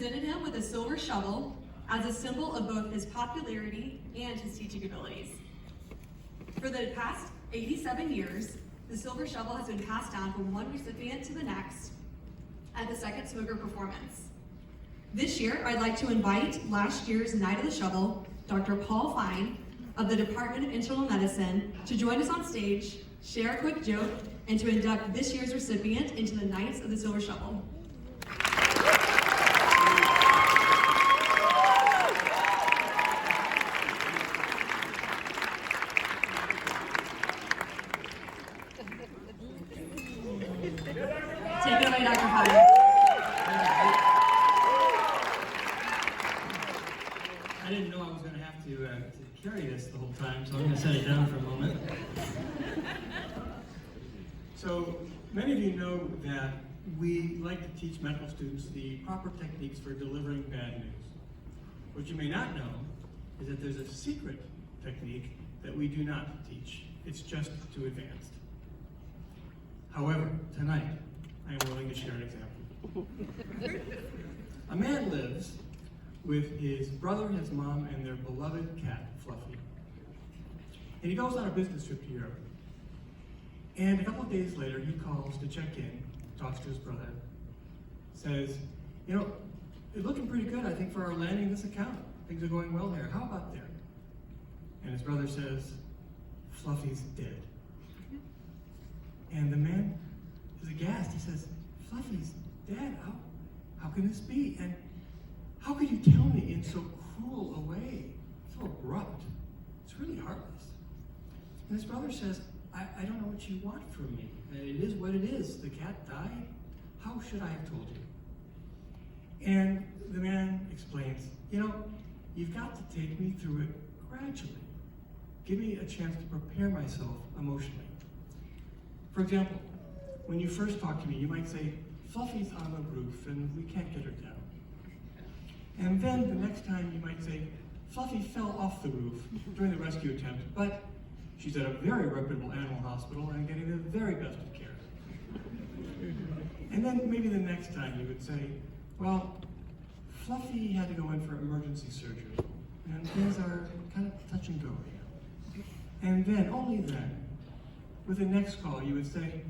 presented him with a silver shovel as a symbol of both his popularity and his teaching abilities. For the past 87 years, the silver shovel has been passed down from one recipient to the next at the second smoker performance. This year, I'd like to invite last year's Knight of the Shovel, Dr. Paul Fine of the Department of Internal Medicine, to join us on stage, share a quick joke, and to induct this year's recipient into the Knights of the Silver Shovel. Take it away, Dr. Fine. I didn't know I was going to have to carry this the whole time, so I'm going to set it down for a moment. So, many of you know that we like to teach medical students the proper techniques for delivering bad news. What you may not know is that there's a secret technique that we do not teach. It's just too advanced. However, tonight, I am willing to share an example. A man lives with his brother, his mom, and their beloved cat, Fluffy. And he goes on a business trip to Europe. And a couple of days later, he calls to check in, talks to his brother, says, you know, it's looking pretty good, I think, for our landing this account. Things are going well here. How about there? And his brother says, Fluffy's dead. And the man is aghast. He says, Fluffy's dead? How can this be? And how could you tell me in so cruel a way, so abrupt? It's really heartless. And his brother says, I don't know what you want from me. It is what it is. The cat died. How should I have told you? And the man explains, you know, you've got to take me through it gradually. Give me a chance to prepare myself emotionally. For example, when you first talk to me, you might say, Fluffy's on the roof and we can't get her down. And then the next time you might say, Fluffy fell off the roof during the rescue attempt, but she's at a very reputable animal hospital and getting the very best of care. And then maybe the next time you would say, well, Fluffy had to go in for emergency surgery, and things are kind of touch and go here. And then, only then, with the next call, you would say,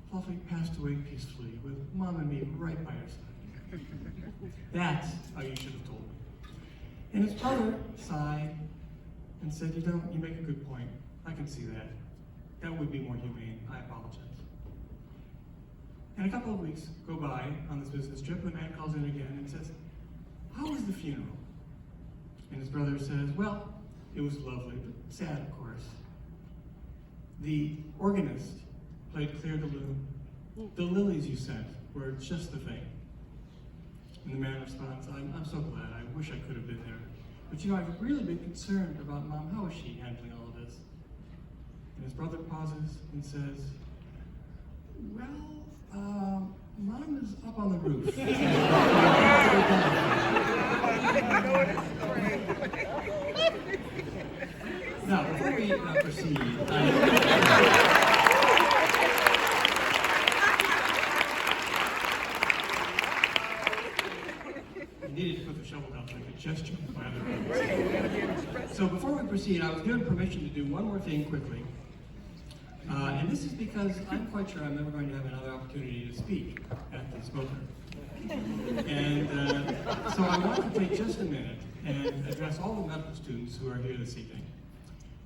Fluffy passed away peacefully with Mom and me right by her side. That's how you should have told me. And his brother sighed and said, you know, you make a good point. I can see that. That would be more humane. I apologize. And a couple of weeks go by on this business trip, and the man calls in again and says, how was the funeral? And his brother says, well, it was lovely, but sad, of course. The organist played Claire de Lune. The lilies you sent were just the thing. And the man responds, I'm so glad. I wish I could have been there. But you know, I've really been concerned about Mom. How is she handling all of this? And his brother pauses and says, well, Mom is up on the roof. Now, before we proceed, I needed to put the shovel down so I could gesture with my other hands. So before we proceed, I was given permission to do one more thing quickly. And this is because I'm quite sure I'm never going to have another opportunity to speak at the smoker. And so I want to take just a minute and address all the medical students who are here this evening.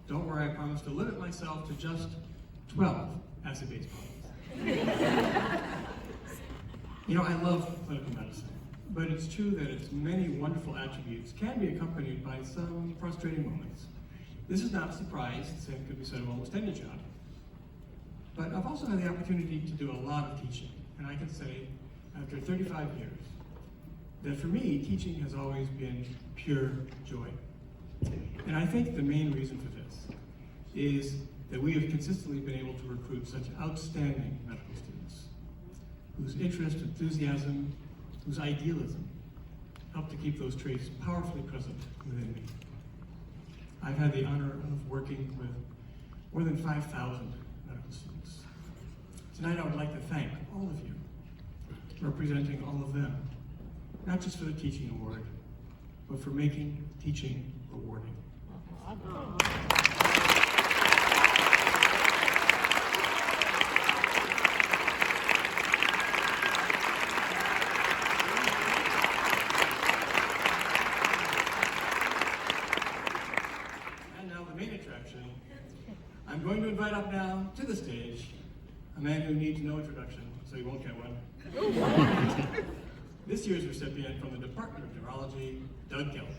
Don't worry, I promise to limit myself to just 12 acid-base products. You know, I love clinical medicine, but it's true that its many wonderful attributes can be accompanied by some frustrating moments. This is not a surprise, the same could be said of almost any job. But I've also had the opportunity to do a lot of teaching, and I can say, after 35 years, that for me, teaching has always been pure joy. And I think the main reason for this is that we have consistently been able to recruit such outstanding medical students, whose interest, enthusiasm, whose idealism help to keep those traits powerfully present within me. I've had the honor of working with more than 5,000 medical students. Tonight I would like to thank all of you, representing all of them, not just for the teaching award, but for making teaching rewarding. And now the main attraction. I'm going to invite up now to the stage a man who needs no introduction, so he won't get one. This year's recipient from the Department of Neurology, Doug Gelb.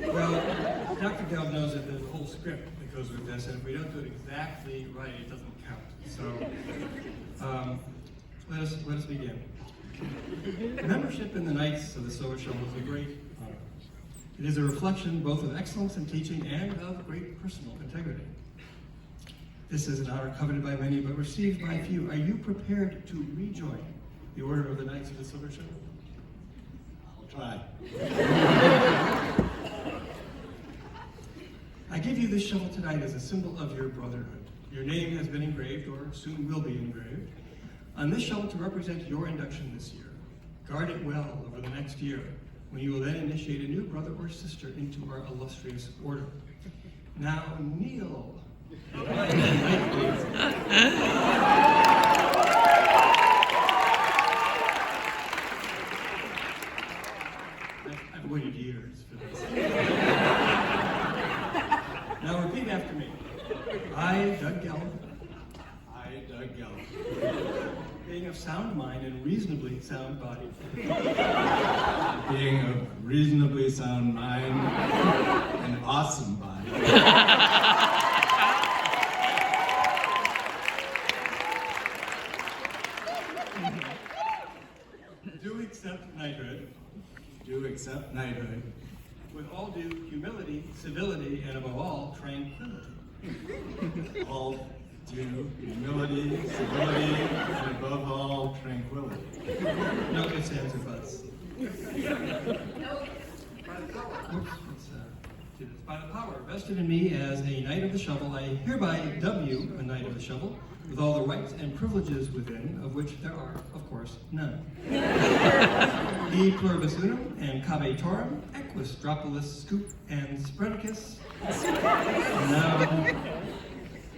Well, Dr. Gelb knows that there's a whole script that goes with this, and if we don't do it exactly right, it doesn't count. So, let us begin. Membership in the Knights of the Silver Shovel is a great honor. It is a reflection both of excellence in teaching and of great personal integrity. This is an honor coveted by many, but received by few. Are you prepared to rejoin the Order of the Knights of the Silver Shovel? I'll try. I give you this shovel tonight as a symbol of your brotherhood. Your name has been engraved, or soon will be engraved, on this shovel to represent your induction this year. Guard it well over the next year, when you will then initiate a new brother or sister into our illustrious order. Now kneel. I've waited years for this. Now repeat after me. I, Doug Gelb, I, Doug Gelb, being of sound mind and reasonably sound body, being of reasonably sound mind and awesome body, do accept knighthood do accept knighthood with all due humility, civility, and above all, tranquility. all due humility, civility, and above all, tranquility. No ifs, ands, or buts. By the power vested in me as a Knight of the Shovel, I hereby dub you a Knight of the Shovel, with all the rights and privileges within, of which there are, of course, none. E pluribus unum and cabe torum, equus dropolis scoop and spreadicus. And now,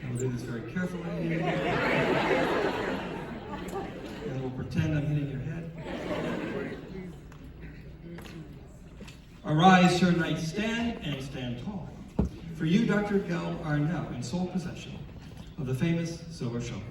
we'll do this very carefully. And we'll pretend I'm hitting your head. Arise, Sir Knight, stand, and stand tall. For you, Dr. Gelb, are now in sole possession of the famous Silver Shovel.